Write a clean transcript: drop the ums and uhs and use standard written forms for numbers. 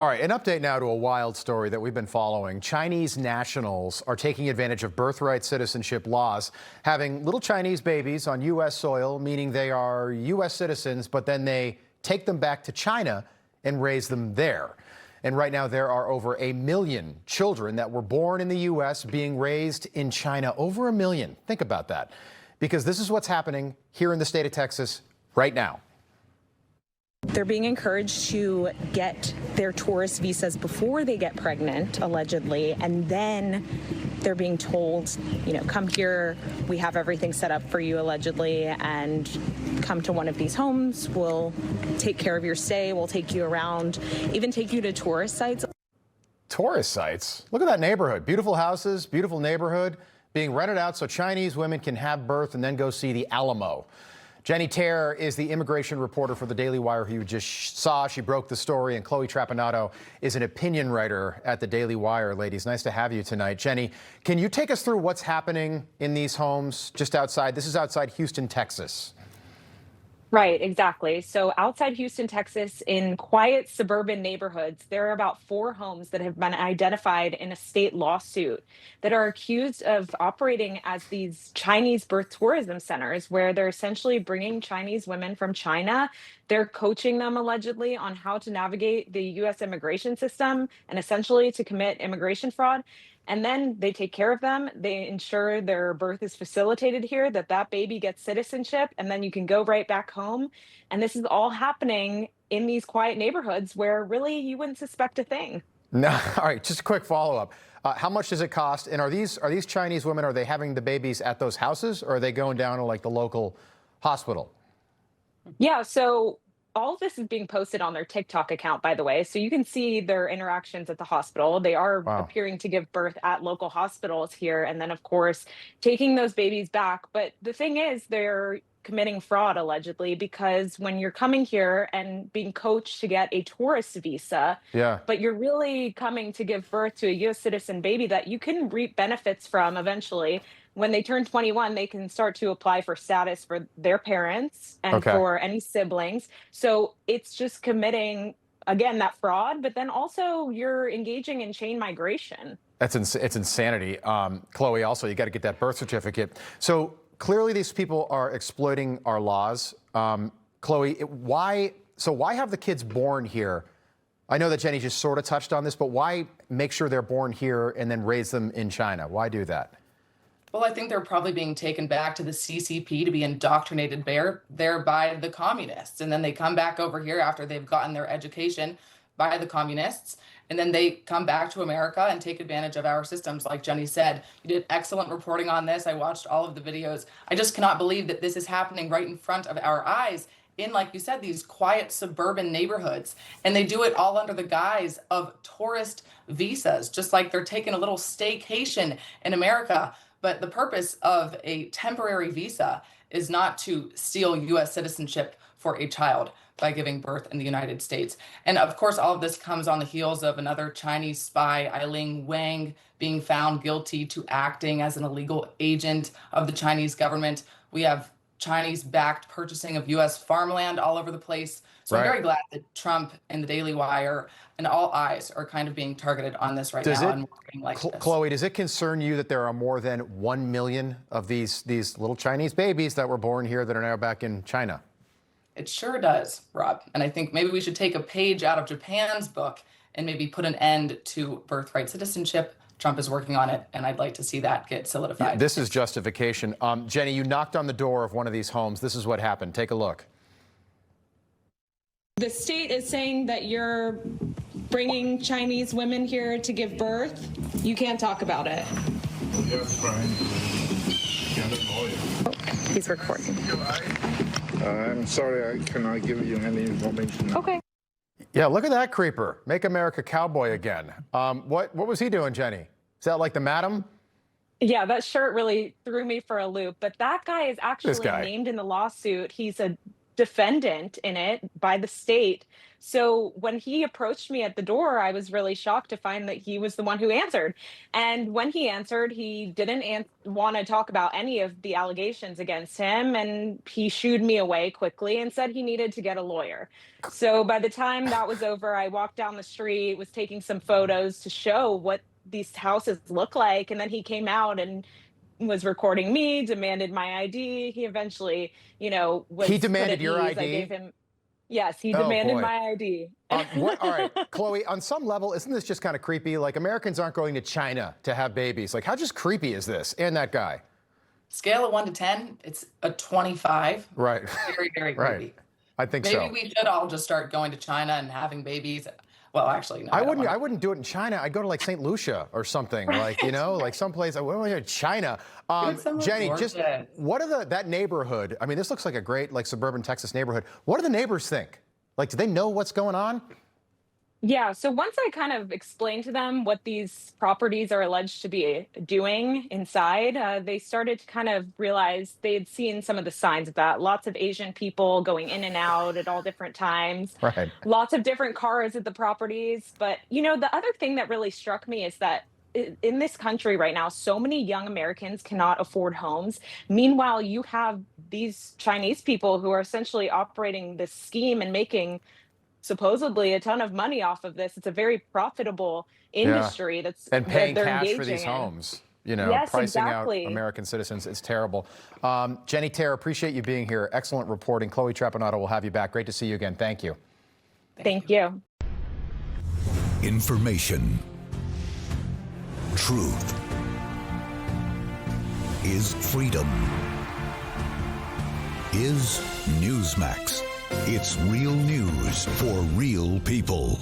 All right, an update now to a wild story that we've been following. Chinese nationals are taking advantage of birthright citizenship laws, having little Chinese babies on U.S. soil, meaning they are U.S. citizens, but then they take them back to China and raise them there. And right now there are over 1 million children that were born in the U.S. being raised in China. Over 1 million. Think about that. Because this is what's happening here in the state of Texas right now. They're being encouraged to get their tourist visas before they get pregnant, allegedly, and then they're being told, come here, we have everything set up for you, allegedly, and come to one of these homes, we'll take care of your stay, we'll take you around, even take you to tourist sites. Tourist sites? Look at that neighborhood. Beautiful houses, beautiful neighborhood, being rented out so Chinese women can have birth and then go see the Alamo. Jennie Taer is the immigration reporter for the Daily Wire who you just saw. She broke the story, and Chloe Trapanado is an opinion writer at the Daily Wire. Ladies, nice to have you tonight. Jennie, can you take us through what's happening in these homes just outside? This is outside Houston, Texas. Right, exactly. So outside Houston, Texas, in quiet suburban neighborhoods, there are about 4 homes that have been identified in a state lawsuit that are accused of operating as these Chinese birth tourism centers, where they're essentially bringing Chinese women from China. They're coaching them allegedly on how to navigate the U.S. immigration system and essentially to commit immigration fraud. And then they take care of them. They ensure their birth is facilitated here, that baby gets citizenship, and then you can go right back home. And this is all happening in these quiet neighborhoods where really you wouldn't suspect a thing. No, all right, just a quick follow-up. How much does it cost? And are these Chinese women, are they having the babies at those houses, or are they going down to like the local hospital? Yeah, so all of this is being posted on their TikTok account, by the way, so you can see their interactions at the hospital. They are appearing to give birth at local hospitals here, and then, of course, taking those babies back. But the thing is, they're committing fraud, allegedly, because when you're coming here and being coached to get a tourist visa, but you're really coming to give birth to a U.S. citizen baby that you can reap benefits from eventually. When they turn 21, they can start to apply for status for their parents and for any siblings. So it's just committing, again, that fraud, but then also you're engaging in chain migration. It's insanity. Chloe, also, you got to get that birth certificate. So clearly these people are exploiting our laws. Chloe, why have the kids born here? I know that Jennie just sort of touched on this, but why make sure they're born here and then raise them in China? Why do that? Well, I think they're probably being taken back to the CCP to be indoctrinated there by the communists. And then they come back over here after they've gotten their education by the communists. And then they come back to America and take advantage of our systems. Like Jennie said, you did excellent reporting on this. I watched all of the videos. I just cannot believe that this is happening right in front of our eyes in, like you said, these quiet suburban neighborhoods. And they do it all under the guise of tourist visas, just like they're taking a little staycation in America. But the purpose of a temporary visa is not to steal U.S. citizenship for a child by giving birth in the United States. And of course, all of this comes on the heels of another Chinese spy, Eileen Wang, being found guilty to acting as an illegal agent of the Chinese government. We have Chinese-backed purchasing of U.S. farmland all over the place. So I'm very glad that Trump and the Daily Wire and all eyes are kind of being targeted on this right now. And working like this. Chloe, does it concern you that there are more than 1 million of these little Chinese babies that were born here that are now back in China? It sure does, Rob. And I think maybe we should take a page out of Japan's book and maybe put an end to birthright citizenship. Trump is working on it, and I'd like to see that get solidified. This is justification. Jennie, you knocked on the door of one of these homes. This is what happened. Take a look. The state is saying that you're bringing Chinese women here to give birth. You can't talk about it. He's recording. I'm sorry, I cannot give you any information. Okay. Yeah, look at that creeper. Make America cowboy again. What was he doing, Jennie? Is that like the madam? Yeah, that shirt really threw me for a loop. But that guy is actually named in the lawsuit. He's a defendant in it by the state. So when he approached me at the door, I was really shocked to find that he was the one who answered. And when he answered, he didn't want to talk about any of the allegations against him. And he shooed me away quickly and said he needed to get a lawyer. So by the time that was over, I walked down the street, was taking some photos to show what these houses look like. And then he came out and was recording me, demanded my ID. He eventually, was He demanded put at your ease. ID? I gave him, yes, he demanded boy. my ID. All right, Chloe, on some level, isn't this just kind of creepy? Like, Americans aren't going to China to have babies. Like, how just creepy is this? And that guy. Scale of 1 to 10, it's a 25. Right. Very, very creepy. Right. I think so. Maybe we should all just start going to China and having babies. Well, actually, no. I wouldn't do it in China. I'd go to like St. Lucia or something, like, like someplace. Where am I going? China. Jennie, just what are that neighborhood? I mean, this looks like a great like suburban Texas neighborhood. What do the neighbors think? Like, do they know what's going on? Yeah, so once I kind of explained to them what these properties are alleged to be doing inside, they started to kind of realize they had seen some of the signs of that. Lots of Asian people going in and out at all different times. Right. Lots of different cars at the properties. But, the other thing that really struck me is that in this country right now, so many young Americans cannot afford homes. Meanwhile, you have these Chinese people who are essentially operating this scheme and making supposedly a ton of money off of this. It's a very profitable industry and paying they're cash for engaging these in. homes. Yes, pricing exactly. out American citizens. It's terrible. Jennie Taer, appreciate you being here. Excellent reporting. Chloe Trapanato will have you back. Great to see you again. Thank you. Thank you. Information. Truth is freedom. Is Newsmax. It's real news for real people.